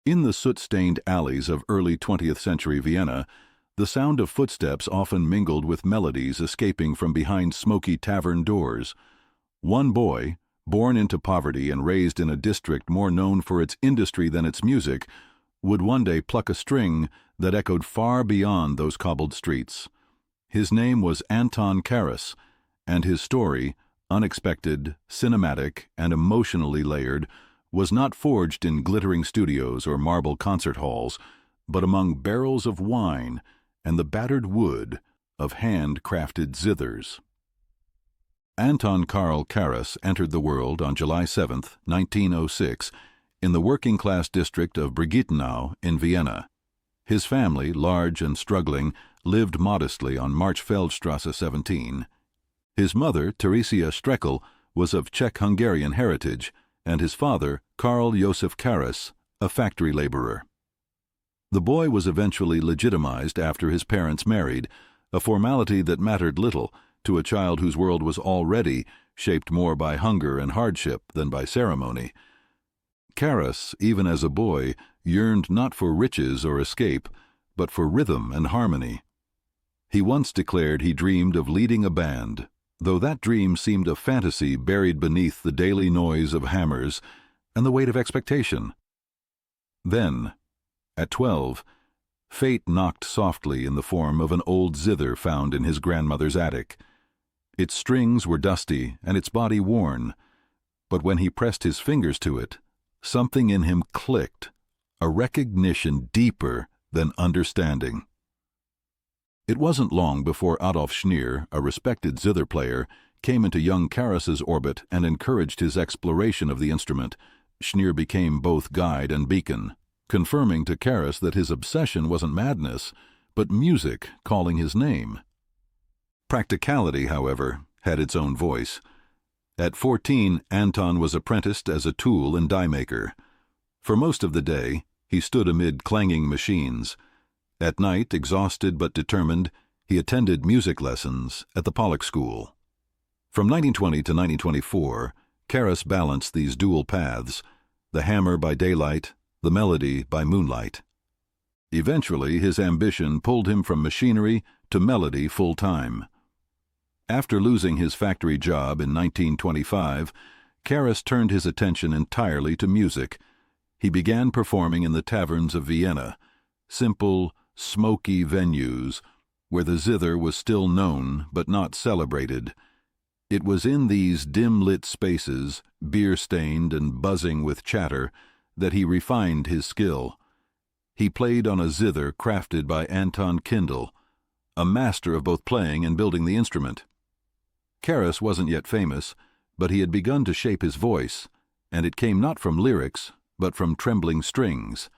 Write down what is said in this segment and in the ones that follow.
In the soot-stained alleys of early 20th century Vienna, the sound of footsteps often mingled with melodies escaping from behind smoky tavern doors. One boy, born into poverty and raised in a district more known for its industry than its music, would one day pluck a string that echoed far beyond those cobbled streets. His name was Anton, and his story, unexpected, cinematic, and emotionally layered, was not forged in glittering studios or marble concert halls, but among barrels of wine and the battered wood of hand-crafted zithers. Anton Karl Karas entered the world on July 7, 1906, in the working-class district of Brigittenau in Vienna. His family, large and struggling, lived modestly on Marchfeldstrasse 17. His mother, Teresia Streckel, was of Czech-Hungarian heritage, and his father, Karl Josef Karas, a factory laborer. The boy was eventually legitimized after his parents married, a formality that mattered little to a child whose world was already shaped more by hunger and hardship than by ceremony. Karas, even as a boy, yearned not for riches or escape, but for rhythm and harmony. He once declared he dreamed of leading a band, though that dream seemed a fantasy buried beneath the daily noise of hammers and the weight of expectation. Then, at 12, fate knocked softly in the form of an old zither found in his grandmother's attic. Its strings were dusty and its body worn, but when he pressed his fingers to it, something in him clicked, a recognition deeper than understanding. It wasn't long before Adolf Schneer, a respected zither player, came into young Karas's orbit and encouraged his exploration of the instrument. Schneer became both guide and beacon, confirming to Karas that his obsession wasn't madness, but music calling his name. Practicality, however, had its own voice. At 14, Anton was apprenticed as a tool and die maker. For most of the day, he stood amid clanging machines. At night, exhausted but determined, he attended music lessons at the Pollock School. From 1920 to 1924, Karas balanced these dual paths, the hammer by daylight, the melody by moonlight. Eventually, his ambition pulled him from machinery to melody full-time. After losing his factory job in 1925, Karas turned his attention entirely to music. He began performing in the taverns of Vienna, simple, smoky venues where the zither was still known but not celebrated. It was in these dim-lit spaces, beer-stained and buzzing with chatter, that he refined his skill. He played on a zither crafted by Anton Kindl, a master of both playing and building the instrument. Karas wasn't yet famous, but he had begun to shape his voice, and it came not from lyrics, but from trembling strings.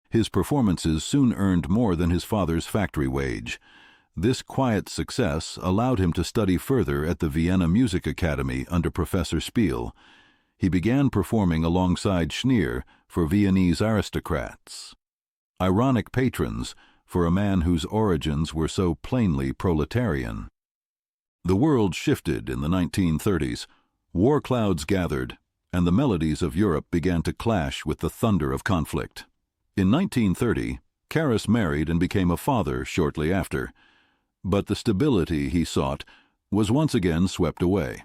His performances soon earned more than his father's factory wage. This quiet success allowed him to study further at the Vienna Music Academy under Professor Spiel. He began performing alongside Schneer for Viennese aristocrats, ironic patrons for a man whose origins were so plainly proletarian. The world shifted in the 1930s. War clouds gathered, and the melodies of Europe began to clash with the thunder of conflict. In 1930, Karas married and became a father shortly after, but the stability he sought was once again swept away.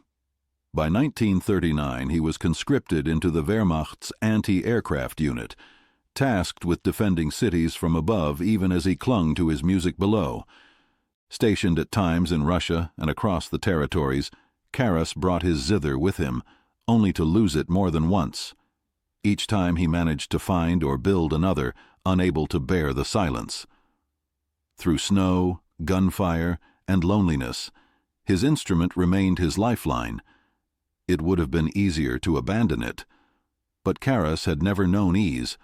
By 1939, he was conscripted into the Wehrmacht's anti-aircraft unit, tasked with defending cities from above even as he clung to his music below. Stationed at times in Russia and across the territories, Karas brought his zither with him, only to lose it more than once. Each time he managed to find or build another, unable to bear the silence. Through snow, gunfire, and loneliness, his instrument remained his lifeline. It would have been easier to abandon it, but Karas had never known ease.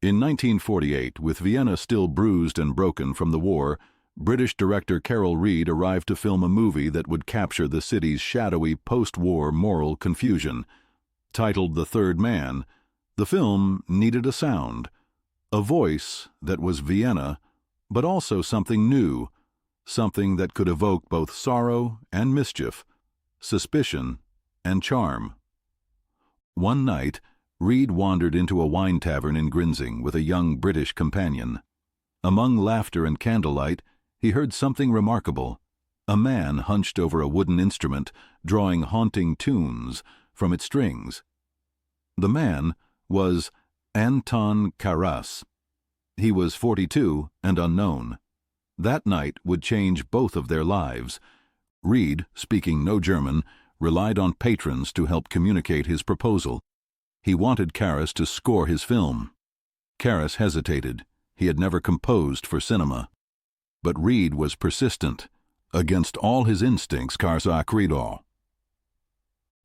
In 1948, with Vienna still bruised and broken from the war, British director Carol Reed arrived to film a movie that would capture the city's shadowy post-war moral confusion. Titled The Third Man, the film needed a sound, a voice that was Vienna, but also something new, something that could evoke both sorrow and mischief, suspicion and charm. One night, Reed wandered into a wine tavern in Grinzing with a young British companion. Among laughter and candlelight, he heard something remarkable. A man hunched over a wooden instrument, drawing haunting tunes from its strings. The man was Anton Karas. He was 42 and unknown. That night would change both of their lives. Reed, speaking no German, relied on patrons to help communicate his proposal. He wanted Karas to score his film. Karas hesitated. He had never composed for cinema. But Reed was persistent. Against all his instincts, Karas agreed.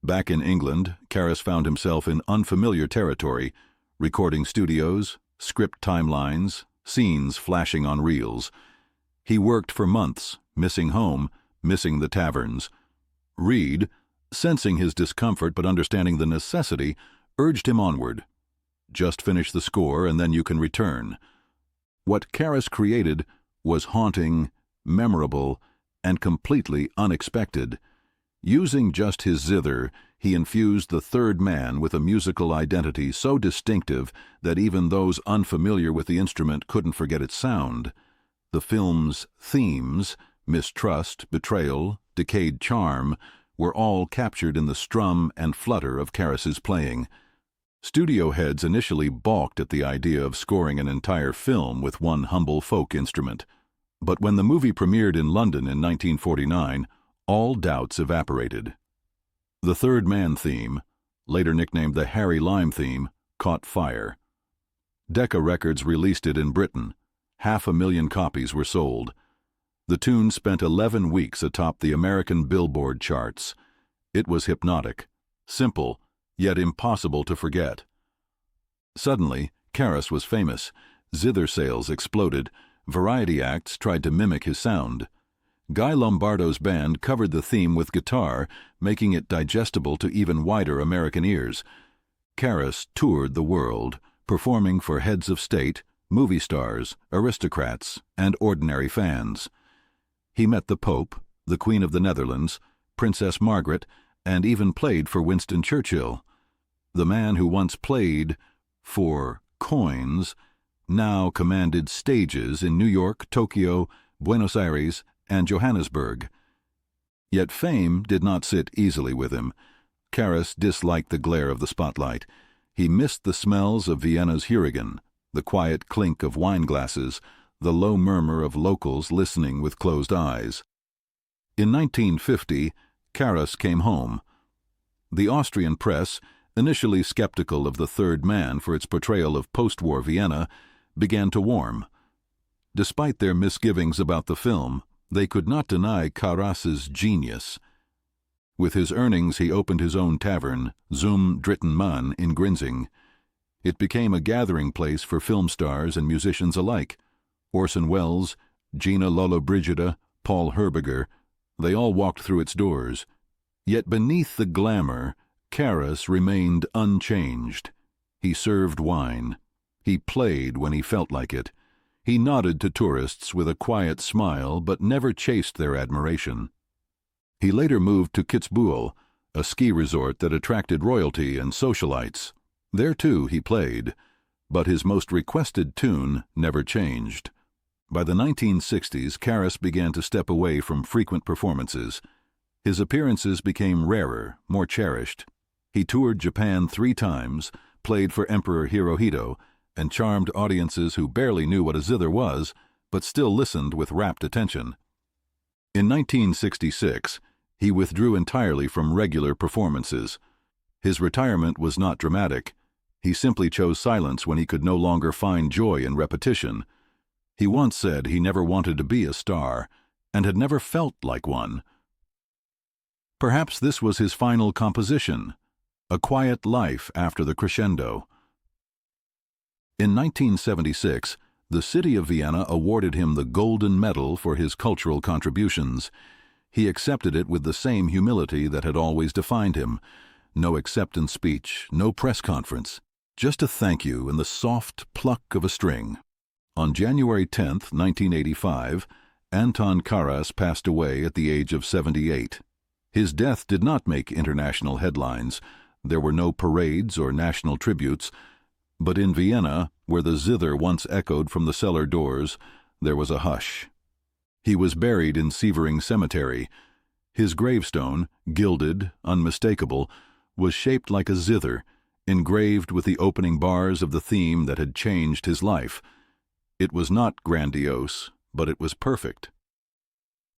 Back in England, Karas found himself in unfamiliar territory, recording studios, script timelines, scenes flashing on reels. He worked for months, missing home, missing the taverns. Reed, sensing his discomfort but understanding the necessity, urged him onward. Just finish the score and then you can return. What Karas created was haunting, memorable, and completely unexpected. Using just his zither, he infused the third man with a musical identity so distinctive that even those unfamiliar with the instrument couldn't forget its sound. The film's themes, mistrust, betrayal, decayed charm, were all captured in the strum and flutter of Karas's playing. Studio heads initially balked at the idea of scoring an entire film with one humble folk instrument. But when the movie premiered in London in 1949, all doubts evaporated. The Third Man theme, later nicknamed the Harry Lime theme, caught fire. Decca Records released it in Britain. 500,000 copies were sold. The tune spent 11 weeks atop the American Billboard charts. It was hypnotic, simple, yet impossible to forget. Suddenly, Karas was famous. Zither sales exploded. Variety acts tried to mimic his sound. Guy Lombardo's band covered the theme with guitar, making it digestible to even wider American ears. Karas toured the world, performing for heads of state, movie stars, aristocrats, and ordinary fans. He met the Pope, the Queen of the Netherlands, Princess Margaret, and even played for Winston Churchill. The man who once played for coins now commanded stages in New York, Tokyo, Buenos Aires, and Johannesburg. Yet fame did not sit easily with him. Karas disliked the glare of the spotlight. He missed the smells of Vienna's Heurigen, the quiet clink of wine glasses, the low murmur of locals listening with closed eyes. In 1950, Karas came home. The Austrian press, initially skeptical of The Third Man for its portrayal of post-war Vienna, began to warm. Despite their misgivings about the film, they could not deny Karas's genius. With his earnings, he opened his own tavern, Zum Dritten Mann, in Grinzing. It became a gathering place for film stars and musicians alike. Orson Welles, Gina Lollobrigida, Paul Herbiger, they all walked through its doors. Yet beneath the glamour, Karas remained unchanged. He served wine. He played when he felt like it. He nodded to tourists with a quiet smile, but never chased their admiration. He later moved to Kitzbühel, a ski resort that attracted royalty and socialites. There, too, he played, but his most requested tune never changed. By the 1960s, Karas began to step away from frequent performances. His appearances became rarer, more cherished. He toured Japan 3 times, played for Emperor Hirohito, and charmed audiences who barely knew what a zither was, but still listened with rapt attention. In 1966, he withdrew entirely from regular performances. His retirement was not dramatic. He simply chose silence when he could no longer find joy in repetition. He once said he never wanted to be a star, and had never felt like one. Perhaps this was his final composition, A Quiet Life After the Crescendo. In 1976, the city of Vienna awarded him the Golden Medal for his cultural contributions. He accepted it with the same humility that had always defined him. No acceptance speech, no press conference, just a thank you and the soft pluck of a string. On January 10, 1985, Anton Karas passed away at the age of 78. His death did not make international headlines, there were no parades or national tributes, but in Vienna, where the zither once echoed from the cellar doors, there was a hush. He was buried in Sievering Cemetery. His gravestone, gilded, unmistakable, was shaped like a zither, engraved with the opening bars of the theme that had changed his life. It was not grandiose, but it was perfect.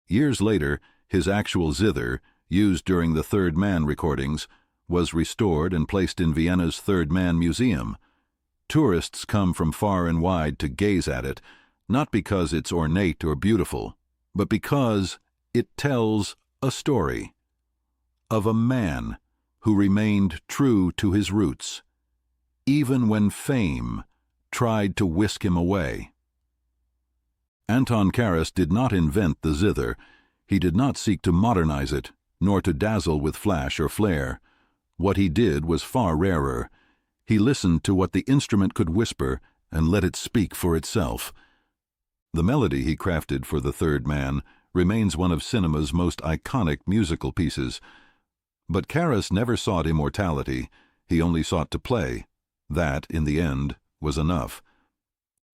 Years later, his actual zither, used during the Third Man recordings, was restored and placed in Vienna's Third Man Museum. Tourists come from far and wide to gaze at it, not because it's ornate or beautiful, but because it tells a story of a man who remained true to his roots, even when fame tried to whisk him away. Anton Karas did not invent the zither. He did not seek to modernize it, nor to dazzle with flash or flare. What he did was far rarer. He listened to what the instrument could whisper and let it speak for itself. The melody he crafted for The Third Man remains one of cinema's most iconic musical pieces. But Karas never sought immortality. He only sought to play. That, in the end, was enough.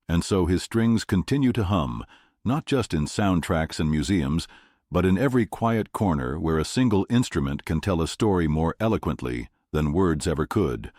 And so his strings continue to hum, not just in soundtracks and museums, but in every quiet corner where a single instrument can tell a story more eloquently than words ever could.